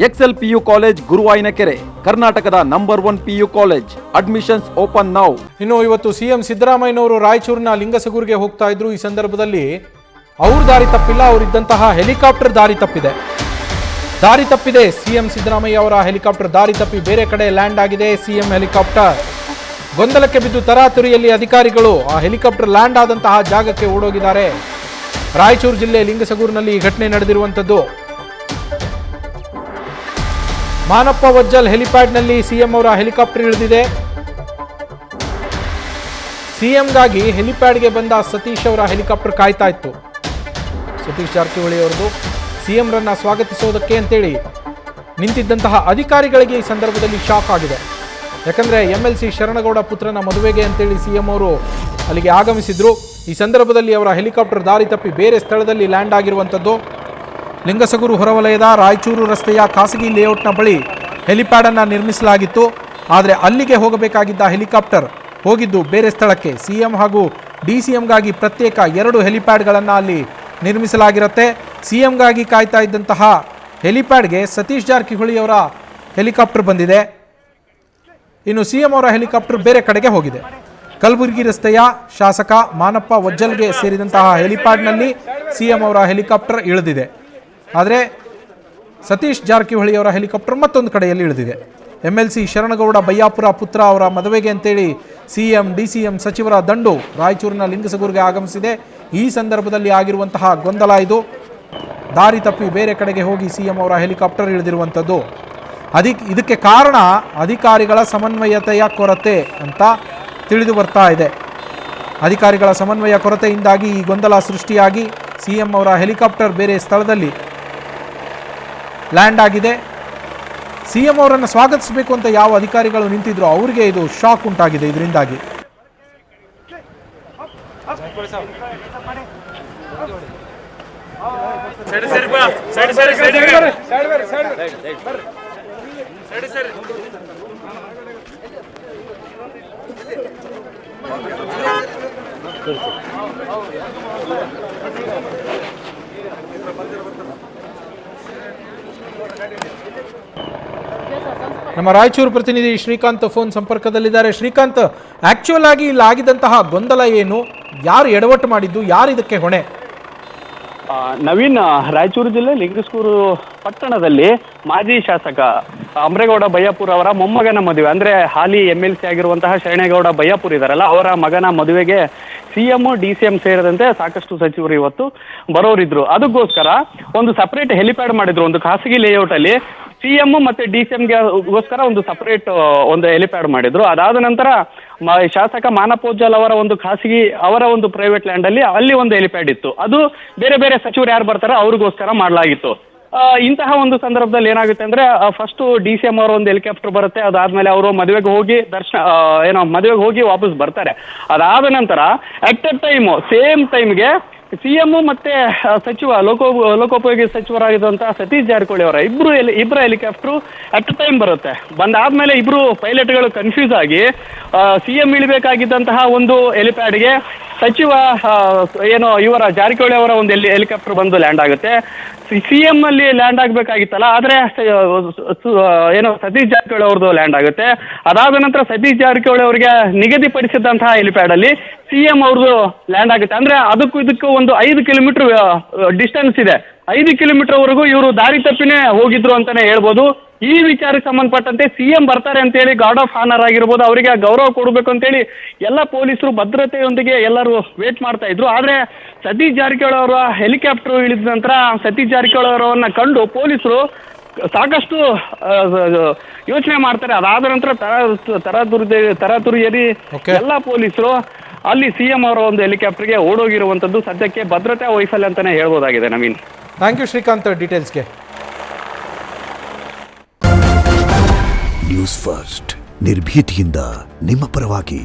Excel PU college ಗುರುವಾಯಿನಕೆರೆ, ಕರ್ನಾಟಕದ number 1 PU college. Admissions open now. ಇನ್ನು ಇವತ್ತು ಸಿಎಂ ಸಿದ್ದರಾಮಯ್ಯನವರು ರಾಯಚೂರಿನ ಲಿಂಗಸಗೂರಿಗೆ ಹೋಗ್ತಾ ಇದ್ರು. ಈ ಸಂದರ್ಭದಲ್ಲಿ ಅವ್ರ ದಾರಿ ತಪ್ಪಿಲ್ಲ, ಅವರಿದ್ದಂತಹ ಹೆಲಿಕಾಪ್ಟರ್ ದಾರಿ ತಪ್ಪಿದೆ. ಸಿಎಂ ಸಿದ್ದರಾಮಯ್ಯ ಅವರ ಹೆಲಿಕಾಪ್ಟರ್ ದಾರಿ ತಪ್ಪಿ ಬೇರೆ ಕಡೆ ಲ್ಯಾಂಡ್ ಆಗಿದೆ. ಸಿಎಂ ಹೆಲಿಕಾಪ್ಟರ್ ಗೊಂದಲಕ್ಕೆ ಬಿದ್ದು ತರಾತುರಿಯಲ್ಲಿ ಅಧಿಕಾರಿಗಳು ಆ ಹೆಲಿಕಾಪ್ಟರ್ ಲ್ಯಾಂಡ್ ಆದಂತಹ ಜಾಗಕ್ಕೆ ಓಡೋಗಿದ್ದಾರೆ. ರಾಯಚೂರು ಜಿಲ್ಲೆ ಲಿಂಗಸಗೂರಿನಲ್ಲಿ ಈ ಘಟನೆ ನಡೆದಿರುವಂಥದ್ದು. ಮಾನಪ್ಪ ವಜ್ಜಲ್ ಹೆಲಿಪ್ಯಾಡ್ನಲ್ಲಿ ಸಿಎಂ ಅವರ ಹೆಲಿಕಾಪ್ಟರ್ ಇಳಿದಿದೆ. ಸಿಎಂಗಾಗಿ ಹೆಲಿಪ್ಯಾಡ್ಗೆ ಬಂದ ಸತೀಶ್ ಅವರ ಹೆಲಿಕಾಪ್ಟರ್ ಕಾಯ್ತಾ ಇತ್ತು. ಸತೀಶ್ ಜಾರಕಿಹೊಳಿ ಅವರದು ಸಿಎಂರನ್ನ ಸ್ವಾಗತಿಸೋದಕ್ಕೆ ಅಂತೇಳಿ ನಿಂತಿದ್ದಂತಹ ಅಧಿಕಾರಿಗಳಿಗೆ ಈ ಸಂದರ್ಭದಲ್ಲಿ ಶಾಕ್ ಆಗಿದೆ. ಯಾಕಂದ್ರೆ MLC ಶರಣಗೌಡ ಪುತ್ರನ ಮದುವೆಗೆ ಅಂತೇಳಿ ಸಿಎಂ ಅವರು ಅಲ್ಲಿಗೆ ಆಗಮಿಸಿದ್ರು. ಈ ಸಂದರ್ಭದಲ್ಲಿ ಅವರ ಹೆಲಿಕಾಪ್ಟರ್ ದಾರಿ ತಪ್ಪಿ ಬೇರೆ ಸ್ಥಳದಲ್ಲಿ ಲ್ಯಾಂಡ್ ಆಗಿರುವಂಥದ್ದು. ಲಿಂಗಸಗೂರು ಹೊರವಲಯದ ರಾಯಚೂರು ರಸ್ತೆಯ ಖಾಸಗಿ ಲೇಔಟ್ನ ಬಳಿ ಹೆಲಿಪ್ಯಾಡ್ ಅನ್ನು ನಿರ್ಮಿಸಲಾಗಿತ್ತು. ಆದರೆ ಅಲ್ಲಿಗೆ ಹೋಗಬೇಕಾಗಿದ್ದ ಹೆಲಿಕಾಪ್ಟರ್ ಹೋಗಿದ್ದು ಬೇರೆ ಸ್ಥಳಕ್ಕೆ. ಸಿಎಂ ಹಾಗೂ DCMಗಾಗಿ ಪ್ರತ್ಯೇಕ 2 ಹೆಲಿಪ್ಯಾಡ್ಗಳನ್ನು ಅಲ್ಲಿ ನಿರ್ಮಿಸಲಾಗಿರುತ್ತೆ. ಸಿಎಂಗಾಗಿ ಕಾಯ್ತಾ ಇದ್ದಂತಹ ಹೆಲಿಪ್ಯಾಡ್ಗೆ ಸತೀಶ್ ಜಾರಕಿಹೊಳಿ ಅವರ ಹೆಲಿಕಾಪ್ಟರ್ ಬಂದಿದೆ. ಇನ್ನು ಸಿಎಂ ಅವರ ಹೆಲಿಕಾಪ್ಟರ್ ಬೇರೆ ಕಡೆಗೆ ಹೋಗಿದೆ. ಕಲಬುರಗಿ ರಸ್ತೆಯ ಶಾಸಕ ಮಾನಪ್ಪ ವಜ್ಜಲ್ಗೆ ಸೇರಿದಂತಹ ಹೆಲಿಪ್ಯಾಡ್ನಲ್ಲಿ ಸಿಎಂ ಅವರ ಹೆಲಿಕಾಪ್ಟರ್ ಇಳಿದಿದೆ. ಆದರೆ ಸತೀಶ್ ಜಾರಕಿಹೊಳಿ ಅವರ ಹೆಲಿಕಾಪ್ಟರ್ ಮತ್ತೊಂದು ಕಡೆಯಲ್ಲಿ ಇಳಿದಿದೆ. MLC ಶರಣಗೌಡ ಬಯ್ಯಾಪುರ ಪುತ್ರ ಅವರ ಮದುವೆಗೆ ಅಂತೇಳಿ CM DCM ಸಚಿವರ ದಂಡು ರಾಯಚೂರಿನ ಲಿಂಗಸಗೂರಿಗೆ ಆಗಮಿಸಿದೆ. ಈ ಸಂದರ್ಭದಲ್ಲಿ ಆಗಿರುವಂತಹ ಗೊಂದಲ ಇದು. ದಾರಿ ತಪ್ಪಿ ಬೇರೆ ಕಡೆಗೆ ಹೋಗಿ ಸಿಎಂ ಅವರ ಹೆಲಿಕಾಪ್ಟರ್ ಇಳಿದಿರುವಂಥದ್ದು. ಇದಕ್ಕೆ ಕಾರಣ ಅಧಿಕಾರಿಗಳ ಸಮನ್ವಯತೆಯ ಕೊರತೆ ಅಂತ ತಿಳಿದು ಬರ್ತಾ ಇದೆ. ಅಧಿಕಾರಿಗಳ ಸಮನ್ವಯ ಕೊರತೆಯಿಂದಾಗಿ ಈ ಗೊಂದಲ ಸೃಷ್ಟಿಯಾಗಿ ಸಿಎಂ ಅವರ ಹೆಲಿಕಾಪ್ಟರ್ ಬೇರೆ ಸ್ಥಳದಲ್ಲಿ ಲ್ಯಾಂಡ್ ಆಗಿದೆ. ಸಿಎಂ ಅವರನ್ನು ಸ್ವಾಗತಿಸಬೇಕು ಅಂತ ಯಾವ ಅಧಿಕಾರಿಗಳು ನಿಂತಿದ್ರು ಅವರಿಗೆ ಇದು ಶಾಕ್ ಉಂಟಾಗಿದೆ. ಇದರಿಂದಾಗಿ ನಮ್ಮ ರಾಯಚೂರು ಪ್ರತಿನಿಧಿ ಶ್ರೀಕಾಂತ್ ಫೋನ್ ಸಂಪರ್ಕದಲ್ಲಿದ್ದಾರೆ. ಶ್ರೀಕಾಂತ್, ಆಕ್ಚುಯಲ್ ಆಗಿ ಇಲ್ಲಿ ಆಗಿದಂತಹ ಗೊಂದಲ ಏನು? ಯಾರು ಎಡವಟ್ಟು ಮಾಡಿದ್ದು? ಯಾರು ಇದಕ್ಕೆ ಹೊಣೆ? ನವೀನ್, ರಾಯಚೂರು ಜಿಲ್ಲೆ ಲಿಂಗಸಗೂರು ಪಟ್ಟಣದಲ್ಲಿ ಮಾಜಿ ಶಾಸಕ ಅಮ್ರೇಗೌಡ ಬಯ್ಯಾಪುರ ಅವರ ಮೊಮ್ಮಗನ ಮದುವೆ, ಅಂದ್ರೆ ಹಾಲಿ MLC ಆಗಿರುವಂತಹ ಶರಣೇಗೌಡ ಬಯ್ಯಾಪುರ ಇದಾರಲ್ಲ, ಅವರ ಮಗನ ಮದುವೆಗೆ CM DCM ಸೇರಿದಂತೆ ಸಾಕಷ್ಟು ಸಚಿವರು ಇವತ್ತು ಬರೋರಿದ್ರು. ಅದಕ್ಕೋಸ್ಕರ ಒಂದು ಸಪರೇಟ್ ಹೆಲಿಪ್ಯಾಡ್ ಮಾಡಿದ್ರು. ಒಂದು ಖಾಸಗಿ ಲೇಔಟ್ ಅಲ್ಲಿ CM ಮತ್ತೆ DCMಗೋಸ್ಕರ ಒಂದು ಸಪರೇಟ್ ಒಂದು ಹೆಲಿಪ್ಯಾಡ್ ಮಾಡಿದ್ರು. ಅದಾದ ನಂತರ ಶಾಸಕ ಮಾನಪ್ಪ ವಜ್ಜಲ್ ಅವರ ಒಂದು ಖಾಸಗಿ ಅವರ ಒಂದು ಪ್ರೈವೇಟ್ ಲ್ಯಾಂಡ್ ಅಲ್ಲಿ ಒಂದು ಹೆಲಿಪ್ಯಾಡ್ ಇತ್ತು. ಅದು ಬೇರೆ ಬೇರೆ ಸಚಿವರು ಯಾರು ಬರ್ತಾರೋ ಅವ್ರಿಗೋಸ್ಕರ ಮಾಡಲಾಗಿತ್ತು. ಇಂತಹ ಒಂದು ಸಂದರ್ಭದಲ್ಲಿ ಏನಾಗುತ್ತೆ ಅಂದ್ರೆ ಫಸ್ಟ್ DCM ಅವರ ಒಂದು ಹೆಲಿಕಾಪ್ಟರ್ ಬರುತ್ತೆ. ಅದಾದ್ಮೇಲೆ ಅವರು ಮದುವೆಗೆ ಹೋಗಿ ಮದುವೆಗೆ ಹೋಗಿ ವಾಪಸ್ ಬರ್ತಾರೆ. ಅದಾದ ನಂತರ ಅಟ್ ಎ ಟೈಮ್ ಸೇಮ್ ಟೈಮ್ಗೆ CM ಮತ್ತೆ ಸಚಿವ ಲೋಕೋಪಯೋಗಿ ಸಚಿವರಾಗಿದ್ದಂತಹ ಸತೀಶ್ ಜಾರಕಿಹೊಳಿ ಅವರ ಇಬ್ಬರ ಹೆಲಿಕಾಪ್ಟರ್ ಅಟ್ ಟೈಮ್ ಬರುತ್ತೆ. ಬಂದಾದ್ಮೇಲೆ ಇಬ್ರು ಪೈಲಟ್ಗಳು ಕನ್ಫ್ಯೂಸ್ ಆಗಿ CM ಇಳಿಬೇಕಾಗಿದ್ದಂತಹ ಒಂದು ಹೆಲಿಪ್ಯಾಡ್ಗೆ ಸಚಿವ ಇವರ ಜಾರಕಿಹೊಳಿ ಅವರ ಒಂದು ಹೆಲಿಕಾಪ್ಟರ್ ಬಂದು ಲ್ಯಾಂಡ್ ಆಗುತ್ತೆ. CM ಅಲ್ಲಿ ಲ್ಯಾಂಡ್ ಆಗ್ಬೇಕಾಗಿತ್ತಲ್ಲ, ಆದ್ರೆ ಸತೀಶ್ ಜಾರಕಿಹೊಳಿ ಅವ್ರದ್ದು ಲ್ಯಾಂಡ್ ಆಗುತ್ತೆ. ಅದಾದ ನಂತರ ಸತೀಶ್ ಜಾರಕಿಹೊಳಿ ಅವರಿಗೆ ನಿಗದಿಪಡಿಸಿದಂತಹ ಹೆಲಿಪ್ಯಾಡ್ ಅಲ್ಲಿ CM ಅವ್ರದ್ದು ಲ್ಯಾಂಡ್ ಆಗುತ್ತೆ. ಅಂದ್ರೆ ಇದಕ್ಕೂ ಒಂದು 5 ಕಿಲೋಮೀಟರ್ ಡಿಸ್ಟೆನ್ಸ್ ಇದೆ. 5 ಕಿಲೋಮೀಟರ್ ವರೆಗೂ ಇವರು ದಾರಿ ತಪ್ಪಿನೇ ಹೋಗಿದ್ರು ಅಂತಾನೆ ಹೇಳ್ಬೋದು. ಈ ವಿಚಾರಕ್ಕೆ ಸಂಬಂಧಪಟ್ಟಂತೆ CM ಬರ್ತಾರೆ ಅಂತೇಳಿ ಗಾರ್ಡ್ ಆಫ್ ಆನರ್ ಆಗಿರ್ಬೋದು, ಅವರಿಗೆ ಗೌರವ ಕೊಡಬೇಕು ಅಂತೇಳಿ ಎಲ್ಲ ಪೊಲೀಸರು ಭದ್ರತೆಯೊಂದಿಗೆ ಎಲ್ಲರೂ ವೇಟ್ ಮಾಡ್ತಾ ಇದ್ರು. ಆದ್ರೆ ಸತೀಶ್ ಜಾರಕಿಹೊಳಿ ಅವರ ಹೆಲಿಕಾಪ್ಟರ್ ಇಳಿದ ನಂತರ ಸತೀಶ್ ಜಾರಕಿಹೊಳಿ ಅವರನ್ನ ಕಂಡು ಪೊಲೀಸರು ಸಾಕಷ್ಟು ಯೋಚನೆ ಮಾಡ್ತಾರೆ. ಅದಾದ ನಂತರ ತರಾತುರಿಯಲ್ಲಿ ಎಲ್ಲ ಪೊಲೀಸರು ಅಲ್ಲಿ CM ಅವರ ಒಂದು ಹೆಲಿಕಾಪ್ಟರ್ಗೆ ಓಡೋಗಿರುವಂತದ್ದು ಸದ್ಯಕ್ಕೆ ಭದ್ರತಾ ವೈಫಲ್ಯ ಅಂತಾನೆ ಹೇಳ್ಬೋದಾಗಿದೆ. ನವೀನ್, ಥ್ಯಾಂಕ್ ಯು ಶ್ರೀಕಾಂತ್ ಡೀಟೇಲ್ಸ್ಗೆ. ನ್ಯೂಸ್ ಫಸ್ಟ್ ನಿರ್ಭೀತಿಯಿಂದ ನಿಮ್ಮ ಪರವಾಗಿ.